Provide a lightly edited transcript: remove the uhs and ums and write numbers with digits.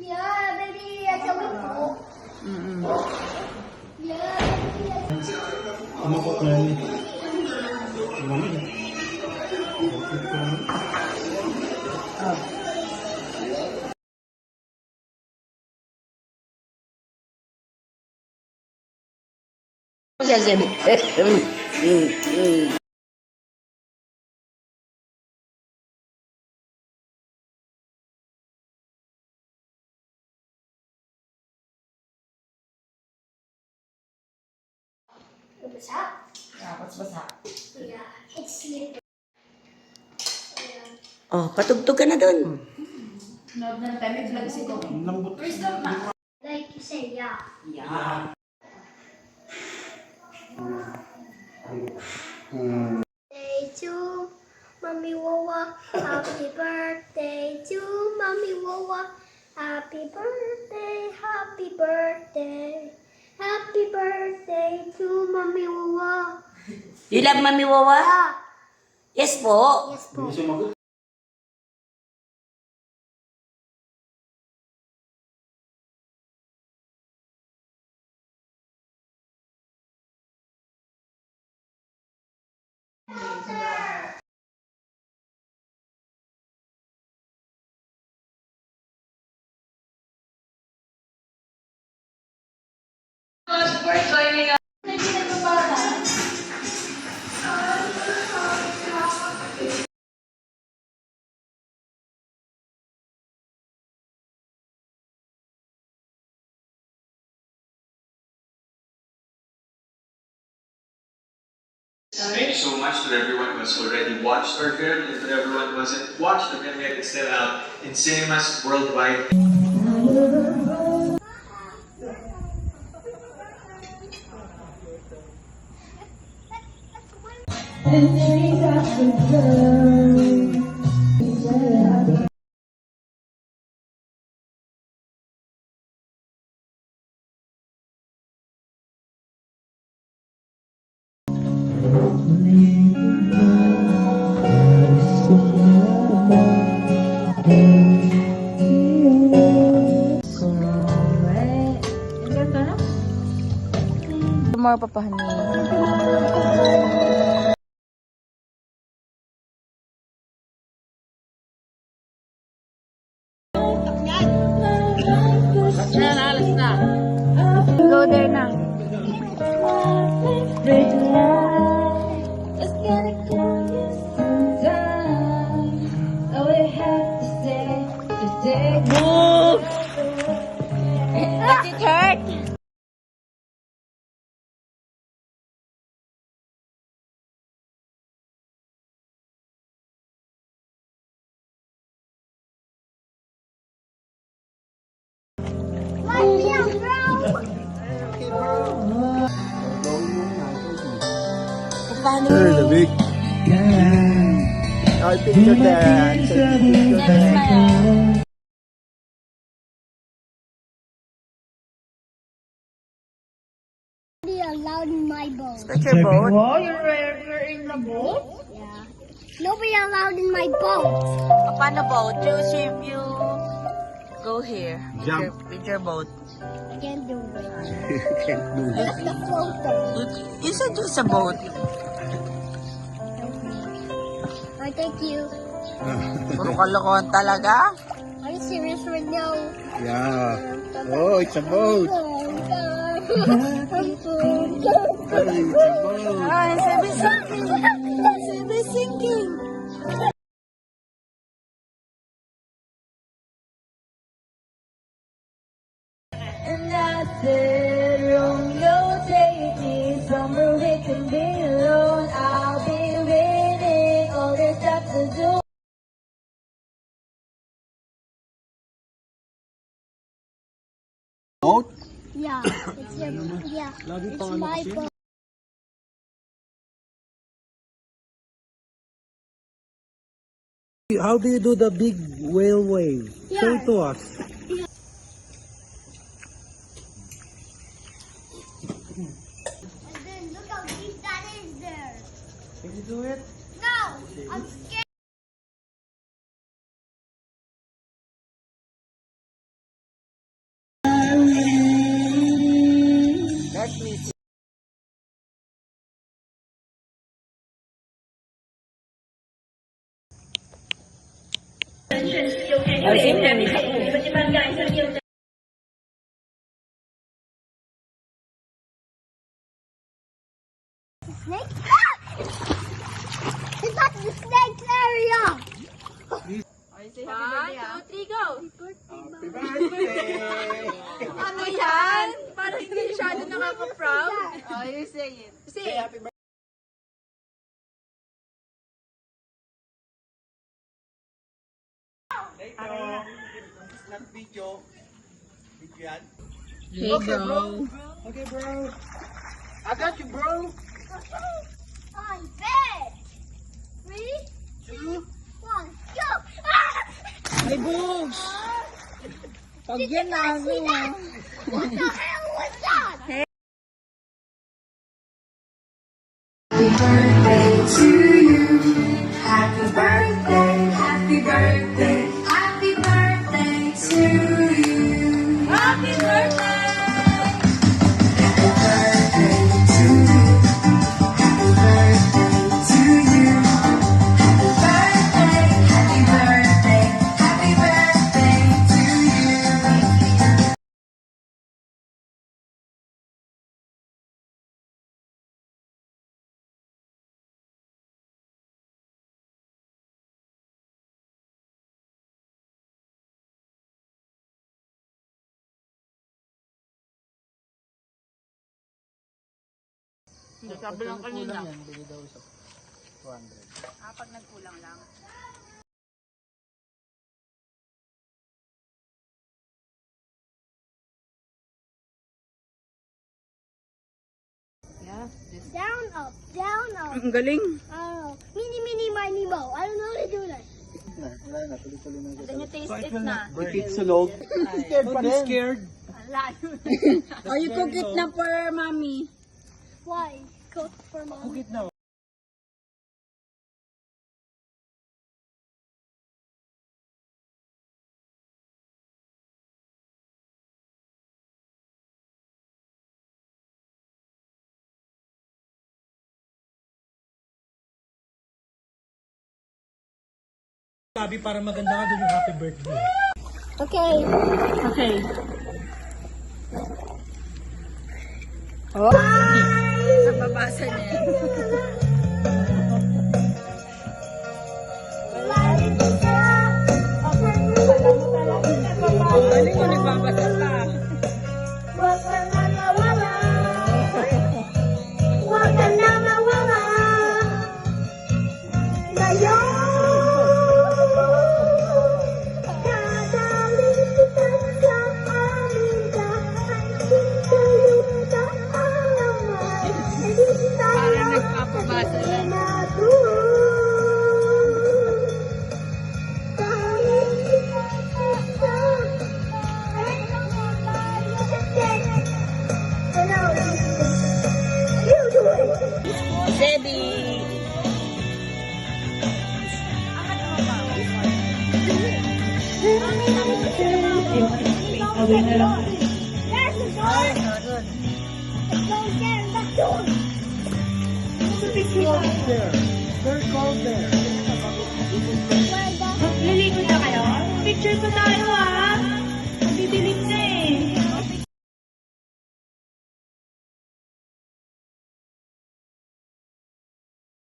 Yeah, baby, I can walk. Yeah, baby. Ano po kaya niya? Basa? Dapat basa. Yeah, it's slippery. Oh, patugtog ka na dun. Nood ng time, flag si ko. Lambot. Like you say, yeah. Yeah. Birthday to Mommy Wawa. Happy birthday to Mommy Wawa. Happy birthday, happy birthday. Happy birthday to Mommy Wawa. You love Mami Wawa? Yeah. Yes po. Yes po. Hindi sumagot. Thank you so much to everyone who has already watched our film and to everyone who hasn't watched the film yet. It's still out in cinemas worldwide. More papahani. Alas na. Go there na. Move! Does it hurt? There's a big. I picture that. Picture that. Nobody allowed in my boat. That's your boat? Oh, you're in the boat? Yeah. Nobody allowed in my boat. Paano boat? You go here. Jump. With your boat. I can't do it. Can't do it. That's the floater. You said just a boat. I thank you. Puro kalokohan talaga. Are you serious right now? Yeah. Oh, it's a boat. Oh, it's a boat. Ay, sabi sinking. Sabi sinking. And I said, Romeo, take it somewhere we can be alone. I'll be waiting, all there's stuff to do. Boat? Yeah, it's your, yeah, it's my boat. How do you do the big whale wave? Show it to us. And then look how deep that is there. Can you do it? No, I'm scared. Snake? Ah! It's not the snake area! 1, 2, 3, go! Happy birthday! Ano yan? Parang hindi masyado nakaka-proud. Oh, you say it. Say it. Not video. Video yan? Hey, bro. Okay, bro. I got you, bro. I bet! 3, 2, 1, go! Ah! Ay, Bugs! Pag yan na, ano? What the hell was that? Happy birthday, happy birthday, happy birthday to you. Happy birthday. Happy birthday to you. Happy birthday to you. Happy birthday, happy birthday, happy birthday to you. Sabi lang kanina. Bili daw sa 200. Pag nagkulang lang. Down, up, down, up. Ang galing. Mini, mini, mini, mo. I don't know how to do that. Wala na, tuloy-tuloy na. Can you taste it na? Repeat sulog. Scared pa rin. Scared. Or you cook it na for mommy. Why? Cook for mom. Bukit na. Sabi para maganda ka doon yung happy birthday. Okay. Okay. Nababasa niya. Galing mo, nagbabasa pa. Huwag ka na mawala. Huwag ka na mawala. Ngayon. Dadalhin kita sa aming bahay. Tayo sa alaman. Hindi tayo Parang nagpapabasa lang. natuloy. Kahit Steady. There's the door. Don't get in that door. There.